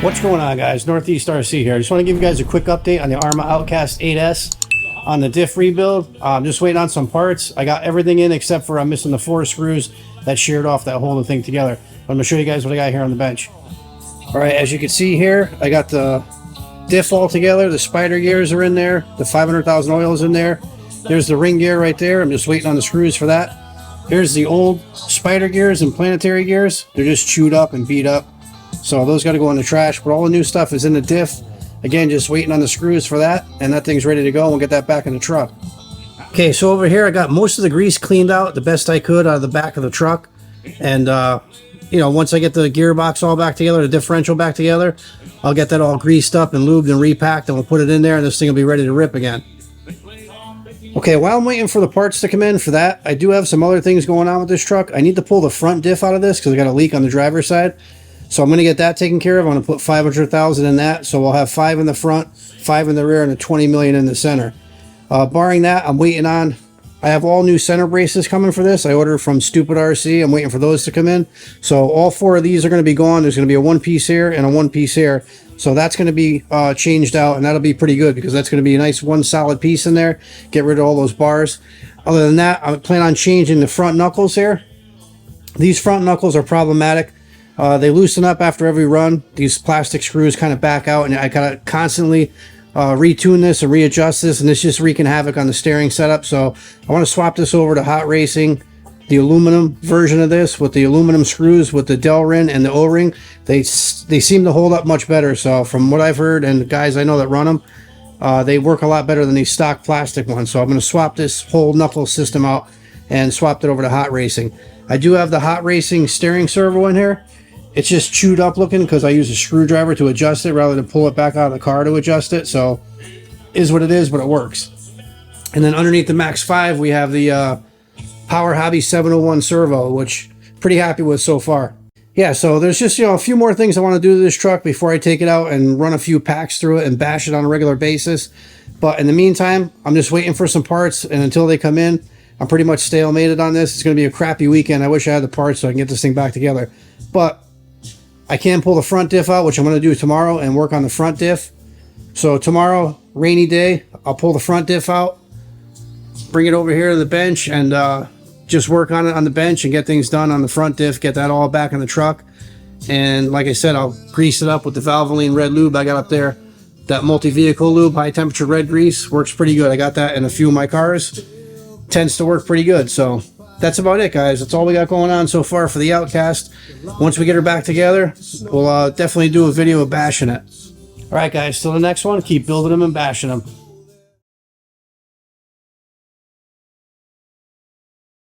What's going on, guys? Northeast RC here. I just want to give you guys a quick update on the Arma Outcast 8S on the diff rebuild. I'm just waiting on some parts. I got everything in except for I'm missing the 4 screws that sheared off that whole thing together. But I'm going to show you guys what I got here on the bench. Alright, as you can see here, I got the diff all together. The spider gears are in there. The 500,000 oil is in there. There's the ring gear right there. I'm just waiting on the screws for that. Here's the old spider gears and planetary gears. They're just chewed up and beat up. So those got to go in the trash, but all the new stuff is in the diff. Again, just waiting on the screws for that, and that thing's ready to go. We'll get that back in the truck. Okay, so over here I got most of the grease cleaned out the best I could out of the back of the truck. And, you know, once I get the gearbox all back together, the differential back together, I'll get that all greased up and lubed and repacked, and we'll put it in there, and this thing will be ready to rip again. Okay, while I'm waiting for the parts to come in for that, I do have some other things going on with this truck. I need to pull the front diff out of this because I got a leak on the driver's side. So I'm going to get that taken care of. I'm going to put 500,000 in that. So we'll have 5 in the front, 5 in the rear, and a 20 million in the center. Barring that, I'm waiting on, I have all new center braces coming for this. I ordered from Stupid RC. I'm waiting for those to come in. So all 4 of these are going to be gone. There's going to be a 1-piece here and a 1-piece here. So that's going to be changed out, and that'll be pretty good because that's going to be a nice one solid piece in there. Get rid of all those bars. Other than that, I plan on changing the front knuckles here. These front knuckles are problematic. They loosen up after every run. These plastic screws kind of back out, and I gotta constantly retune this and readjust this, and this just wreaking havoc on the steering setup. So I want to swap this over to Hot Racing, the aluminum version of this with the aluminum screws with the Delrin and the O-ring. They seem to hold up much better. So from what I've heard and the guys I know that run them, they work a lot better than these stock plastic ones. So I'm going to swap this whole knuckle system out and swap it over to Hot Racing. I do have the Hot Racing steering servo in here. It's just chewed up looking because I use a screwdriver to adjust it rather than pull it back out of the car to adjust it. So is what it is, but it works. And then underneath the Max 5, we have the Power Hobby 701 servo, which pretty happy with so far. Yeah, so there's just, you know, a few more things I want to do to this truck before I take it out and run a few packs through it and bash it on a regular basis. But in the meantime, I'm just waiting for some parts, and until they come in, I'm pretty much stalemated on this. It's going to be a crappy weekend. I wish I had the parts so I can get this thing back together. But I can pull the front diff out, which I'm going to do tomorrow, and work on the front diff. So tomorrow, rainy day, I'll pull the front diff out, bring it over here to the bench, and just work on it on the bench and get things done on the front diff, get that all back in the truck. And like I said, I'll grease it up with the Valvoline red lube I got up there. That multi-vehicle lube, high temperature red grease, works pretty good. I got that in a few of my cars. Tends to work pretty good. So that's about it, guys. That's all we got going on so far for the Outcast. Once we get her back together, we'll definitely do a video of bashing it. All right, guys, till the next one, keep building them and bashing them.